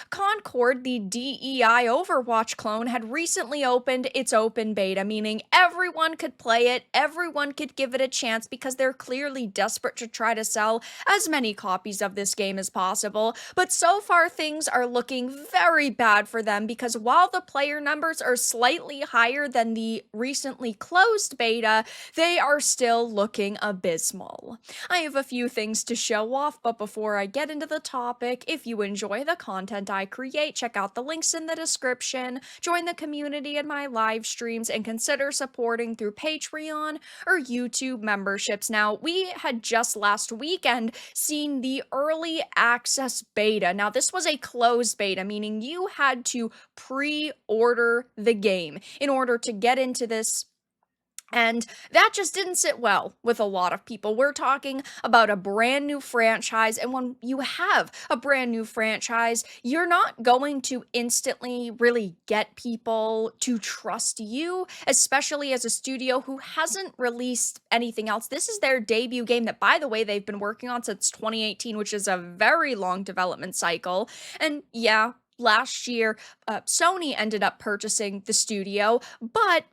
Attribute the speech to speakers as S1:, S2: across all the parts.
S1: Concord, the DEI Overwatch clone, had recently opened its open beta, meaning everyone could play it, everyone could give it a chance because they're clearly desperate to try to sell as many copies of this game as possible. But so far, things are looking very bad for them because while the player numbers are slightly higher than the recently closed beta, they are still looking abysmal. I have a few things to show off, but before I get into the topic, if you enjoy the content I create, check out the links in the description, join the community in my live streams, and consider supporting through Patreon or YouTube memberships. Now, we had just last weekend seen the early access beta. Now, this was a closed beta, meaning you had to pre-order the game in order to get into this, and that just didn't sit well with a lot of people. We're talking about a brand new franchise, and when you have a brand new franchise, you're not going to instantly really get people to trust you, especially as a studio who hasn't released anything else. This is their debut game that, by the way, they've been working on since 2018, which is a very long development cycle. And yeah, last year, Sony ended up purchasing the studio, but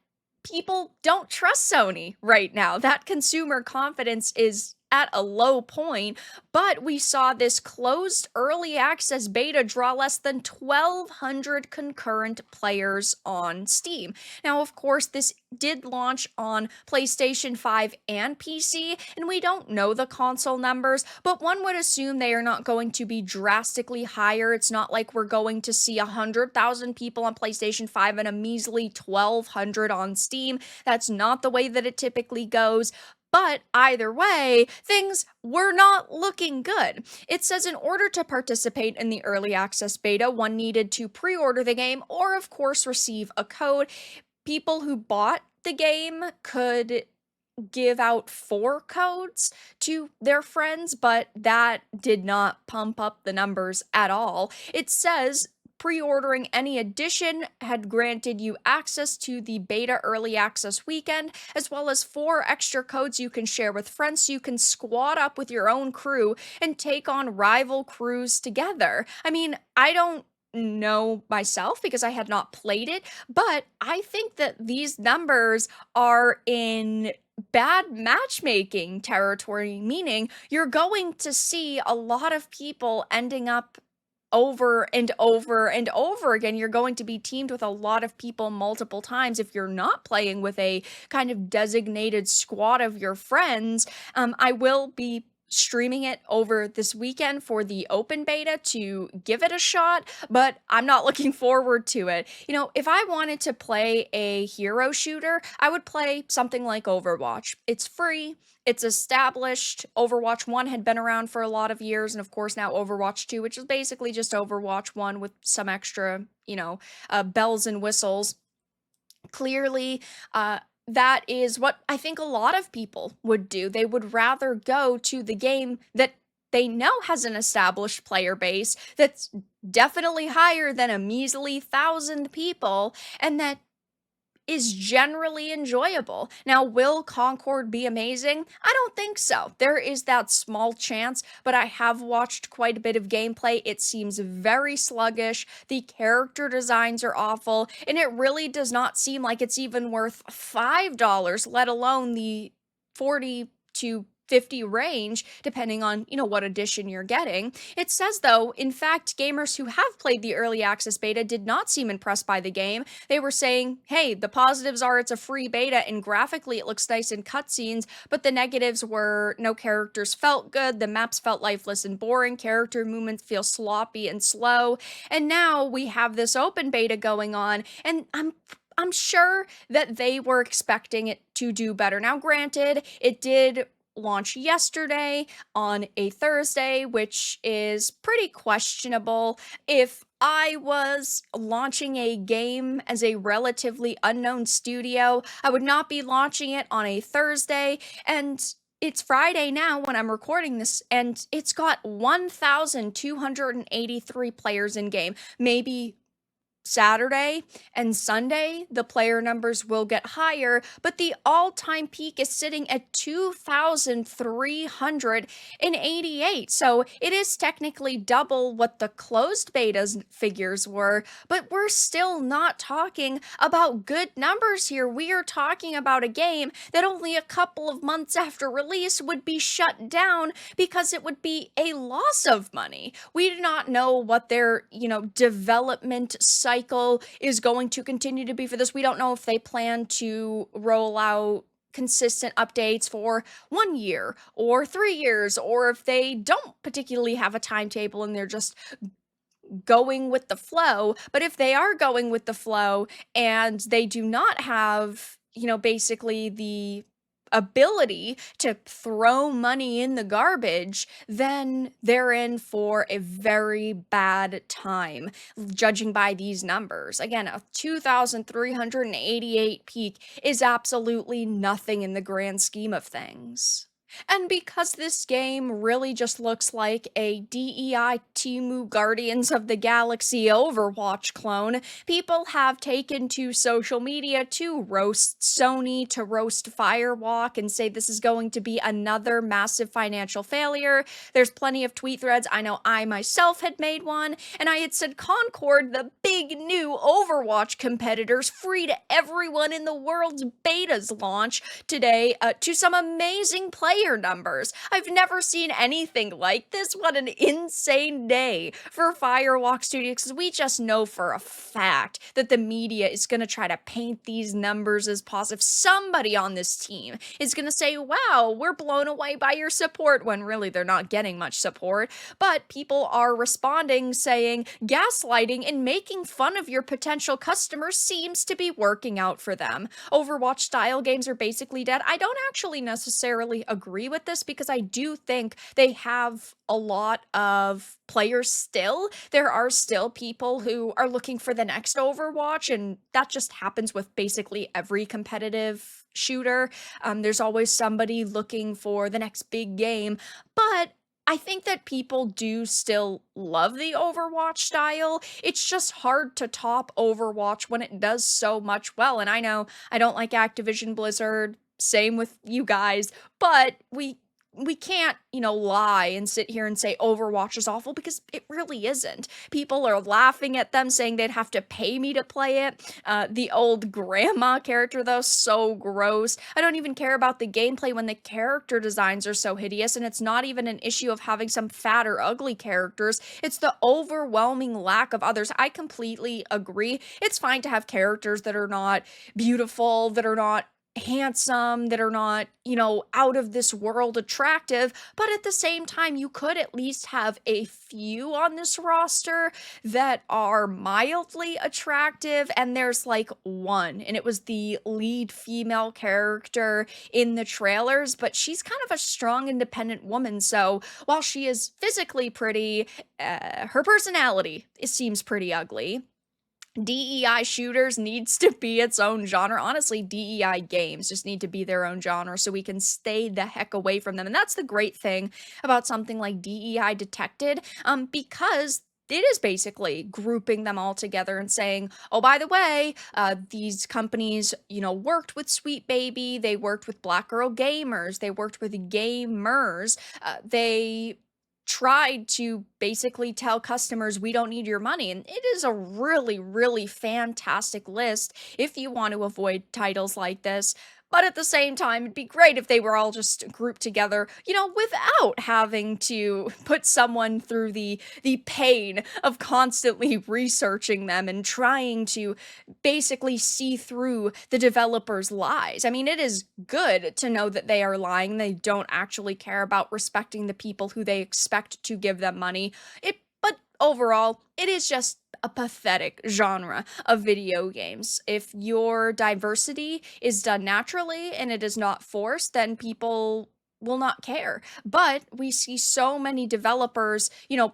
S1: people don't trust Sony right now. That consumer confidence is at a low point, but we saw this closed early access beta draw less than 1,200 concurrent players on Steam. Now, of course, this did launch on PlayStation 5 and PC, and we don't know the console numbers, but one would assume they are not going to be drastically higher. It's not like we're going to see 100,000 people on PlayStation 5 and a measly 1,200 on Steam. That's not the way that it typically goes. But either way, things were not looking good. It says in order to participate in the early access beta, one needed to pre-order the game or, of course, receive a code. People who bought the game could give out 4 codes to their friends, but that did not pump up the numbers at all. It says pre-ordering any edition had granted you access to the beta early access weekend, as well as 4 extra codes you can share with friends so you can squad up with your own crew and take on rival crews together. I mean, I don't know myself because I had not played it, but I think that these numbers are in bad matchmaking territory, meaning you're going to see a lot of people ending up over and over and over again. You're going to be teamed with a lot of people multiple times if you're not playing with a kind of designated squad of your friends. I will be streaming it over this weekend for the open beta to give it a shot, but I'm not looking forward to it. You know, if I wanted to play a hero shooter, I would play something like Overwatch. It's free, it's established. Overwatch 1 had been around for a lot of years, and of course now Overwatch 2, which is basically just Overwatch 1 with some extra, bells and whistles. Clearly, that is what I think a lot of people would do. They would rather go to the game that they know has an established player base that's definitely higher than a measly 1,000 people, and that is generally enjoyable. Now, will Concord be amazing? I don't think so. There is that small chance, but I have watched quite a bit of gameplay. It seems very sluggish. The character designs are awful, and it really does not seem like it's even worth $5, let alone the 40 to 50 range, depending on, what edition you're getting. It says, though, in fact, gamers who have played the early access beta did not seem impressed by the game. They were saying, hey, the positives are it's a free beta and graphically it looks nice in cutscenes, but the negatives were no characters felt good, the maps felt lifeless and boring, character movements feel sloppy and slow, and now we have this open beta going on, and I'm sure that they were expecting it to do better. Now, granted, it did launch yesterday on a Thursday, which is pretty questionable. If I was launching a game as a relatively unknown studio, I would not be launching it on a Thursday, and it's Friday now when I'm recording this, and it's got 1,283 players in game. Maybe Saturday and Sunday, the player numbers will get higher, but the all-time peak is sitting at 2,388. So it is technically double what the closed beta's figures were, but we're still not talking about good numbers here. We are talking about a game that only a couple of months after release would be shut down because it would be a loss of money. We do not know what their, development cycle is going to continue to be for this. We don't know if they plan to roll out consistent updates for 1 year or 3 years, or if they don't particularly have a timetable and they're just going with the flow. But if they are going with the flow and they do not have, basically the ability to throw money in the garbage, then they're in for a very bad time, judging by these numbers. Again, a 2,388 peak is absolutely nothing in the grand scheme of things. And because this game really just looks like a DEI Temu Guardians of the Galaxy Overwatch clone, people have taken to social media to roast Sony, to roast Firewalk, and say this is going to be another massive financial failure. There's plenty of tweet threads. I know I myself had made one, and I had said Concord, the big new Overwatch competitors, freed everyone in the world's beta's launch today to some amazing player numbers. I've never seen anything like this. What an insane day for Firewalk Studios, because we just know for a fact that the media is going to try to paint these numbers as positive. Somebody on this team is going to say, wow, we're blown away by your support, when really they're not getting much support. But people are responding saying gaslighting and making fun of your potential customers seems to be working out for them. Overwatch style games are basically dead. I don't actually necessarily agree with this, because I do think they have a lot of players still. There are still people who are looking for the next Overwatch, and that just happens with basically every competitive shooter. There's always somebody looking for the next big game, but I think that people do still love the Overwatch style. It's just hard to top Overwatch when it does so much well. And I know I don't like Activision Blizzard, same with you guys, but we can't, lie and sit here and say Overwatch is awful, because it really isn't. People are laughing at them, saying they'd have to pay me to play it. The old grandma character, though, so gross. I don't even care about the gameplay when the character designs are so hideous, and it's not even an issue of having some fat or ugly characters. It's the overwhelming lack of others. I completely agree. It's fine to have characters that are not beautiful, that are not handsome, that are not, out of this world attractive, but at the same time, you could at least have a few on this roster that are mildly attractive, and there's like one, and it was the lead female character in the trailers, but she's kind of a strong, independent woman, so while she is physically pretty, her personality, it seems pretty ugly. DEI shooters needs to be its own genre. Honestly, DEI games just need to be their own genre so we can stay the heck away from them. And that's the great thing about something like DEI Detected, because it is basically grouping them all together and saying, oh, by the way, these companies, worked with Sweet Baby, they worked with Black Girl Gamers, they worked with gamers, they tried to basically tell customers we don't need your money. And it is a really, really fantastic list if you want to avoid titles like this. But at the same time, it'd be great if they were all just grouped together, without having to put someone through the pain of constantly researching them and trying to basically see through the developers' lies. I mean, it is good to know that they are lying. They don't actually care about respecting the people who they expect to give them money. But overall, it is just a pathetic genre of video games. If your diversity is done naturally and it is not forced, then people will not care. But we see so many developers,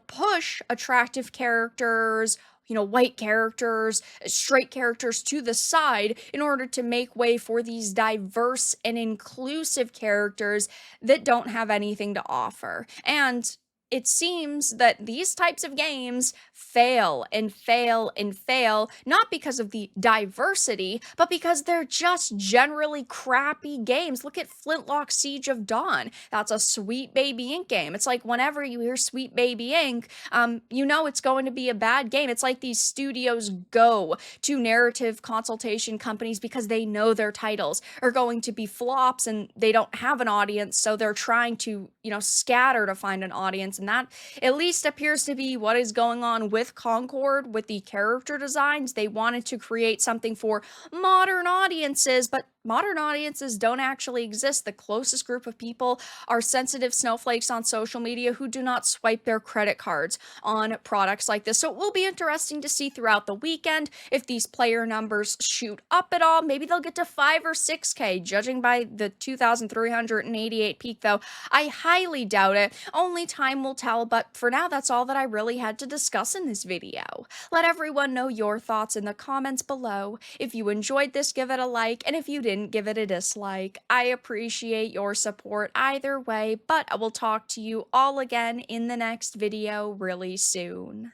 S1: push attractive characters, white characters, straight characters to the side in order to make way for these diverse and inclusive characters that don't have anything to offer. And It seems that these types of games fail and fail and fail, not because of the diversity, but because they're just generally crappy games. Look at Flintlock Siege of Dawn. That's a Sweet Baby Inc. game. It's like whenever you hear Sweet Baby Inc., you know it's going to be a bad game. It's like these studios go to narrative consultation companies because they know their titles are going to be flops and they don't have an audience, so they're trying to, scatter to find an audience. And that at least appears to be what is going on with Concord with the character designs. They wanted to create something for modern audiences, but modern audiences don't actually exist. The closest group of people are sensitive snowflakes on social media who do not swipe their credit cards on products like this. So it will be interesting to see throughout the weekend if these player numbers shoot up at all. Maybe they'll get to 5 or 6K, judging by the 2,388 peak, though. I highly doubt it. Only time will tell, but for now, that's all that I really had to discuss in this video. Let everyone know your thoughts in the comments below. If you enjoyed this, give it a like, and if you didn't, give it a dislike. I appreciate your support either way, but I will talk to you all again in the next video really soon.